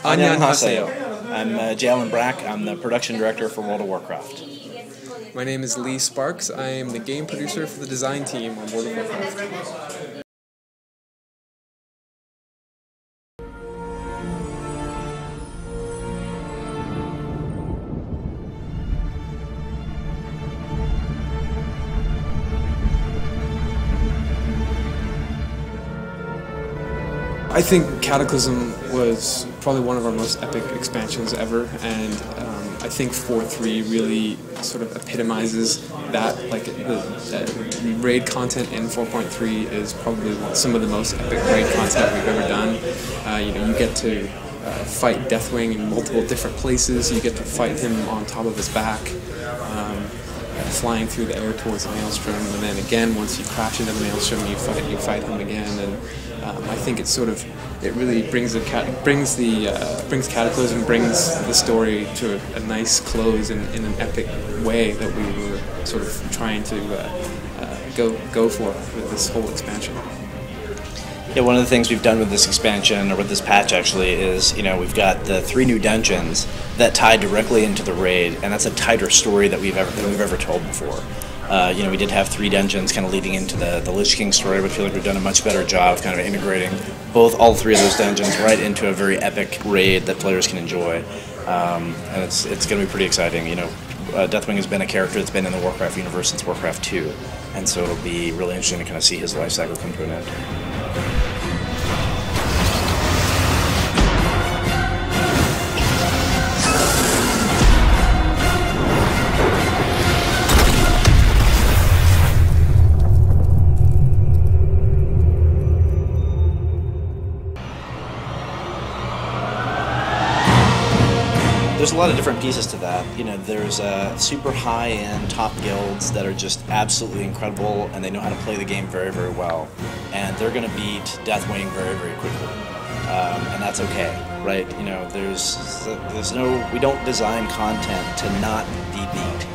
Annyeonghaseyo. I'm Jalen Brack. I'm the production director for World of Warcraft. My name is Lee Sparks. I am the game producer for the design team on World of Warcraft. I think Cataclysm was probably one of our most epic expansions ever, and I think 4.3 really sort of epitomizes that. Like the raid content in 4.3 is probably some of the most epic raid content we've ever done. You get to fight Deathwing in multiple different places. You get to fight him on top of his back, flying through the air towards the Maelstrom, and then again once you crash into the Maelstrom, you fight him again. And I think it really brings Cataclysm, brings the story to a nice close in an epic way that we were sort of trying to go for with this whole expansion. Yeah, one of the things we've done with this expansion, or with this patch actually, is we've got the 3 new dungeons that tie directly into the raid, and that's a tighter story that we've ever told before. We did have 3 dungeons kind of leading into the Lich King story, but I feel like we've done a much better job of kind of integrating all 3 of those dungeons right into a very epic raid that players can enjoy, and it's going to be pretty exciting. Deathwing has been a character that's been in the Warcraft universe since Warcraft 2, and so it'll be really interesting to kind of see his life cycle come to an end. There's a lot of different pieces to that. There's super high-end top guilds that are just absolutely incredible, and they know how to play the game very, very well. And they're going to beat Deathwing very, very quickly, and that's okay, right? We don't design content to not be beat.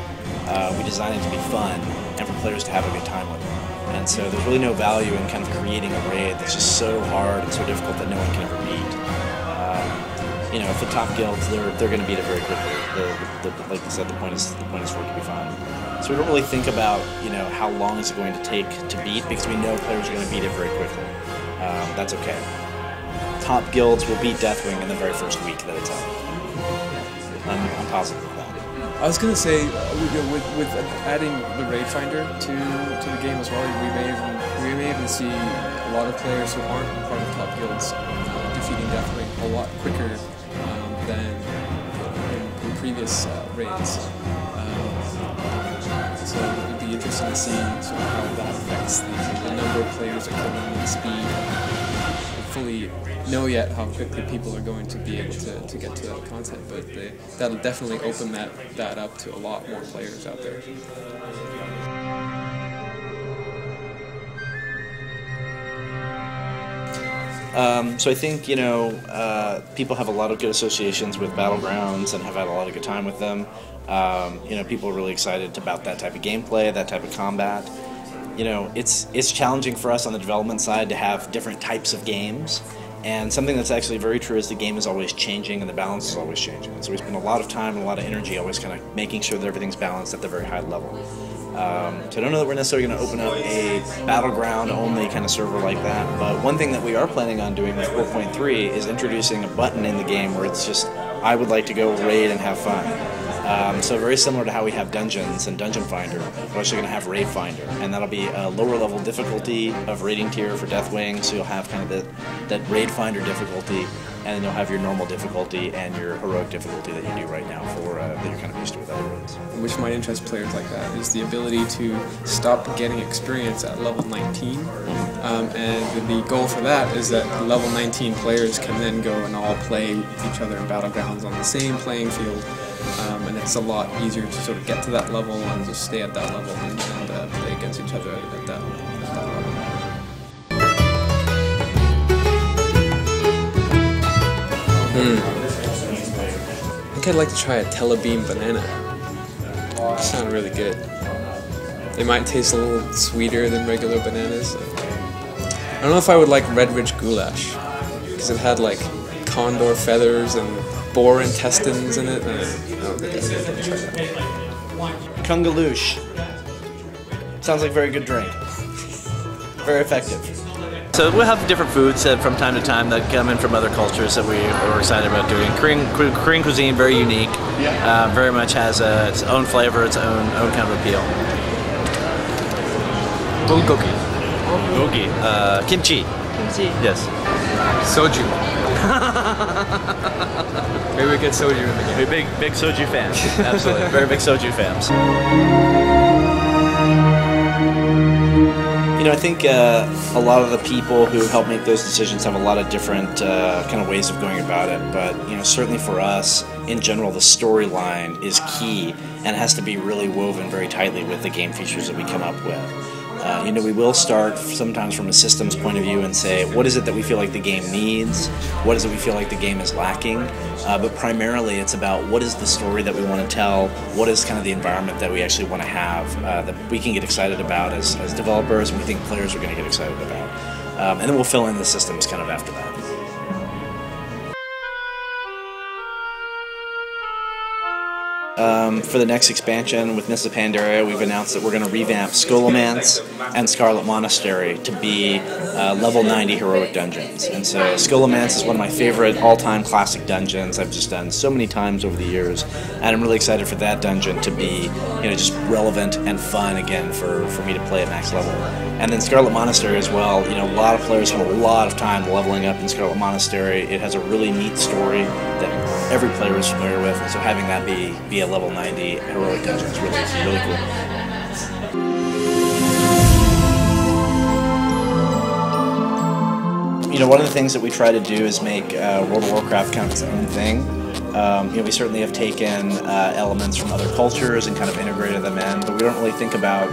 We design it to be fun and for players to have a good time with it. And so there's really no value in kind of creating a raid that's just so hard and so difficult that no one can ever beat. For top guilds, they're going to beat it very quickly. Like I said, the point is for it to be fun. So we don't really think about how long is it going to take to beat, because we know players are going to beat it very quickly. That's okay. Top guilds will beat Deathwing in the very first week that it's out. I'm positive of that. I was going to say, with adding the raid finder to the game as well, we may even see a lot of players who aren't part of top guilds defeating Deathwing a lot quicker than in previous raids. So it would be interesting to see sort of how that affects the number of players that come in and speed. I don't fully know yet how quickly people are going to be able to get to that content, but that'll definitely open that up to a lot more players out there. So I think, people have a lot of good associations with Battlegrounds and have had a lot of good time with them. People are really excited about that type of gameplay, that type of combat. It's challenging for us on the development side to have different types of games. And something that's actually very true is the game is always changing and the balance is always changing. And so we spend a lot of time and a lot of energy always kind of making sure that everything's balanced at the very high level. So I don't know that we're necessarily going to open up a Battleground-only kind of server like that, but one thing that we are planning on doing with 4.3 is introducing a button in the game where it's just, I would like to go raid and have fun. So very similar to how we have dungeons and Dungeon Finder, we're actually going to have Raid Finder, and that'll be a lower level difficulty of raiding tier for Deathwing, so you'll have kind of that Raid Finder difficulty, and then you'll have your normal difficulty and your heroic difficulty that you do right now that you're kind of used to with other raids. Which might interest players like that is the ability to stop getting experience at level 19, and the goal for that is that level 19 players can then go and all play with each other in Battlegrounds on the same playing field, and it's a lot easier to sort of get to that level and just stay at that level and play against each other at that level. I think I'd like to try a Telebeam banana. They sound really good. They might taste a little sweeter than regular bananas. I don't know if I would like Red Ridge Goulash, because it had like condor feathers and boar intestines in it. I don't think I'm going to try that. Kungaloosh. Sounds like a very good drink. Very effective. So we'll have different foods from time to time that come in from other cultures that we are excited about doing. Korean cuisine, very unique. Very much has its own flavor, its own kind of appeal. Bulgogi. Kimchi. Kimchi. Yes. Soju. Maybe we get soju in the game. We're big soju fans. Absolutely. Very big soju fans. You know, I think a lot of the people who help make those decisions have a lot of different kind of ways of going about it. But, you know, certainly for us, in general, the storyline is key and has to be really woven very tightly with the game features that we come up with. You know, we will start sometimes from a systems point of view and say, what is it that we feel like the game needs? What is it we feel like the game is lacking? But primarily it's about what is the story that we want to tell, what is kind of the environment that we actually want to have that we can get excited about as developers and we think players are going to get excited about. And then we'll fill in the systems kind of after that. For the next expansion with Mists of Pandaria, we've announced that we're going to revamp Scholomance and Scarlet Monastery to be level 90 heroic dungeons. And so Scholomance is one of my favorite all-time classic dungeons I've just done so many times over the years, and I'm really excited for that dungeon to be, you know, just relevant and fun again for me to play at max level. And then Scarlet Monastery as well, you know, a lot of players spend a lot of time leveling up in Scarlet Monastery. It has a really neat story that every player is familiar with, and so having that be a level 90 heroic dungeon is really cool. You know, one of the things that we try to do is make World of Warcraft kind of its own thing. You know, we certainly have taken elements from other cultures and kind of integrated them in, but we don't really think about,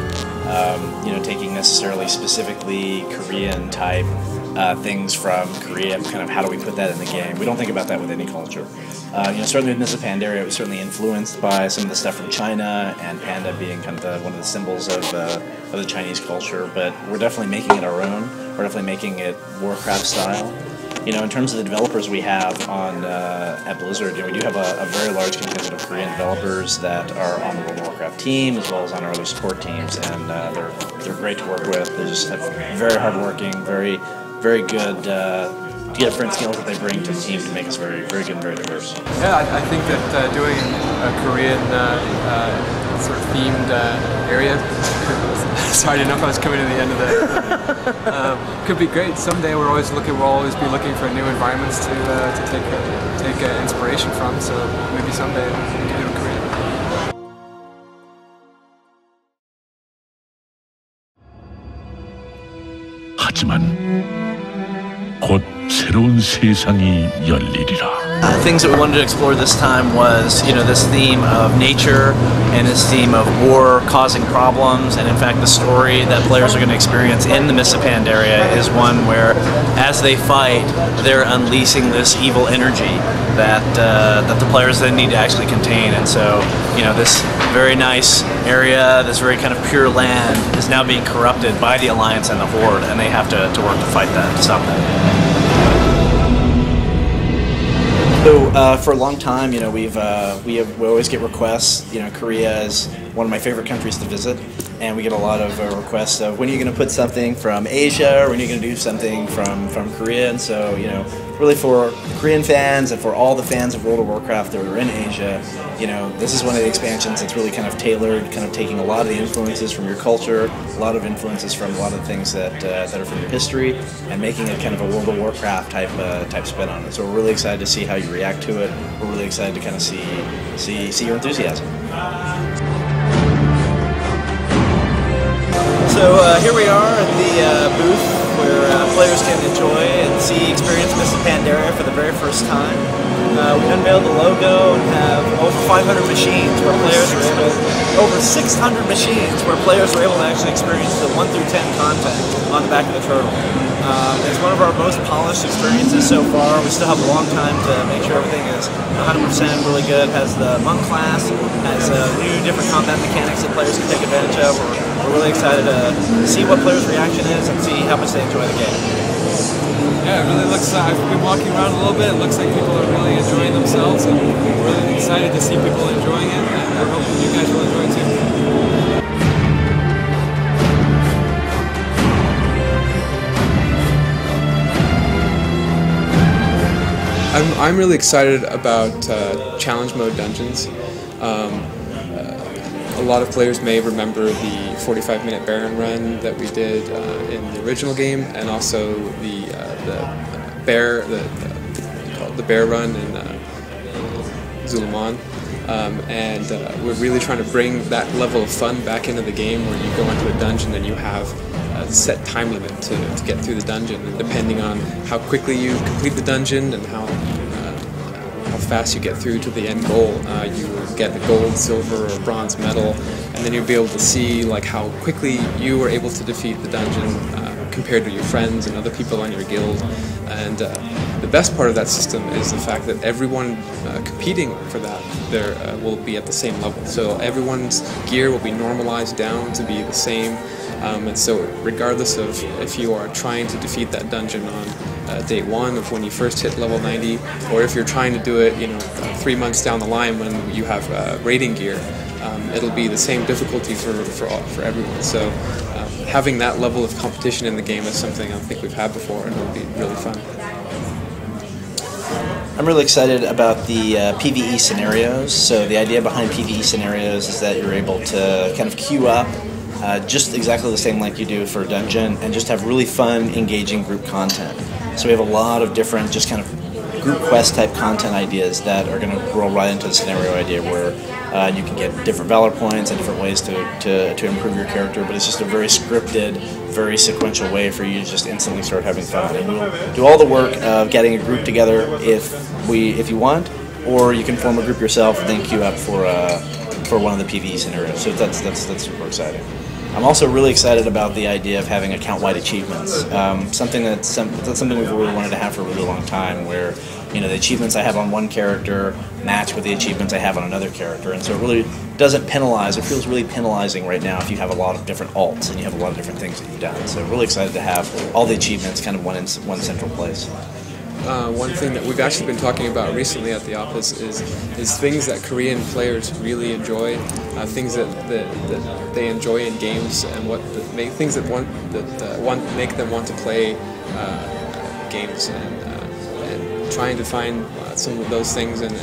you know, taking necessarily specifically Korean type things from Korea and kind of how do we put that in the game. We don't think about that with any culture. You know, certainly with Mists of Pandaria, it was certainly influenced by some of the stuff from China, and panda being kind of one of the symbols of the Chinese culture, but we're definitely making it our own. We're definitely making it Warcraft style. You know, in terms of the developers we have on at Blizzard, you know, we do have a very large contingent of Korean developers that are on the World of Warcraft team as well as on our other support teams, and they're great to work with. They're just very hardworking, very good different skills that they bring to the team to make us very good and very diverse. Yeah, I think that doing a Korean sort of themed area, sorry, I didn't know if I was coming to the end of that, could be great. Someday we'll always be looking for new environments to take inspiration from, so maybe someday we can do it in Korea. 하지만 곧 새로운 세상이 열리리라. Things that we wanted to explore this time was, you know, this theme of nature and this theme of war causing problems, and in fact the story that players are going to experience in the Mists of Pandaria is one where as they fight, they're unleashing this evil energy that the players then need to actually contain. And so, you know, this very nice area, this very kind of pure land is now being corrupted by the Alliance and the Horde, and they have to work to fight that, to stop that. So for a long time, you know, we always get requests. You know, Korea is one of my favorite countries to visit, and we get a lot of requests of when are you going to put something from Asia, or when are you going to do something from Korea. And so, you know, really for Korean fans and for all the fans of World of Warcraft that are in Asia, you know, this is one of the expansions that's really kind of tailored, kind of taking a lot of the influences from your culture, a lot of influences from a lot of the things that are from your history, and making it kind of a World of Warcraft type spin on it. So we're really excited to see how you react to it. We're really excited to kind of see your enthusiasm. So here we are at the booth where players can enjoy and experience Mists of Pandaria for the very first time. We unveiled the logo and have over 500 machines where players are over 600 machines where players are able to actually experience the 1 through 10 content on the back of the turtle. It's one of our most polished experiences so far. We still have a long time to make sure everything is 100% really good. It has the monk class, has new different combat mechanics that players can take advantage of. We're really excited to see what players' reaction is and see how much they enjoy the game. Yeah, it really looks. I've been walking around a little bit. It looks like people are really enjoying themselves, and we're really excited to see people enjoying it. And we're hoping you guys will enjoy it too. I'm really excited about challenge mode dungeons. A lot of players may remember the 45-minute Baron run that we did in the original game, and also the bear run in Zuluman. And we're really trying to bring that level of fun back into the game, where you go into a dungeon and you have a set time limit to get through the dungeon, and depending on how quickly you complete the dungeon and how fast you get through to the end goal, you will get a gold, silver, or bronze medal, and then you'll be able to see like how quickly you were able to defeat the dungeon compared to your friends and other people on your guild. And the best part of that system is the fact that everyone competing for that there will be at the same level. So everyone's gear will be normalized down to be the same. And so regardless of if you are trying to defeat that dungeon on day one of when you first hit level 90, or if you're trying to do it 3 months down the line when you have raiding gear, it'll be the same difficulty for everyone. So having that level of competition in the game is something I don't think we've had before, and it'll be really fun. I'm really excited about the PvE scenarios. So the idea behind PvE scenarios is that you're able to kind of queue up just exactly the same like you do for a dungeon, and just have really fun, engaging group content. So we have a lot of different just kind of group quest type content ideas that are going to roll right into the scenario idea, where you can get different valor points and different ways to improve your character, but it's just a very scripted, very sequential way for you to just instantly start having fun. And we'll do all the work of getting a group together if you want, or you can form a group yourself and then queue up for one of the PvE scenarios. So that's super exciting. I'm also really excited about the idea of having account-wide achievements. Something that's something we've really wanted to have for a really long time, where the achievements I have on one character match with the achievements I have on another character, and so it really doesn't penalize. It feels really penalizing right now if you have a lot of different alts and you have a lot of different things that you've done. So really excited to have all the achievements kind of one central place. One thing that we've actually been talking about recently at the office is things that Korean players really enjoy, things that they enjoy in games, and things that make them want to play games, and trying to find some of those things and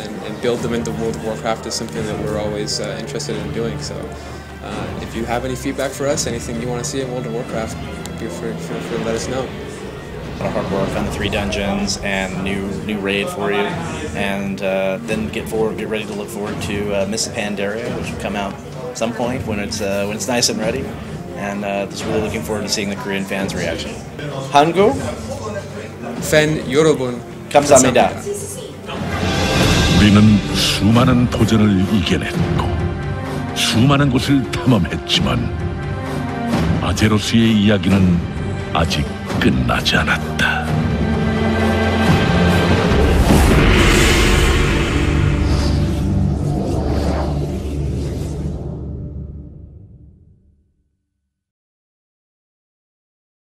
build them into World of Warcraft is something that we're always interested in doing. So if you have any feedback for us, anything you want to see in World of Warcraft, feel free to let us know. A lot of hard work on the 3 dungeons and new raid for you, and then get ready to look forward to Miss Pandaria, which will come out at some point when it's nice and ready, and just really looking forward to seeing the Korean fans' reaction. 한국 팬 여러분 감사합니다. 우리는 수많은 도전을 이겨냈고 수많은 곳을 탐험했지만 아제로스의 이야기는 아직 끝나지 않았다.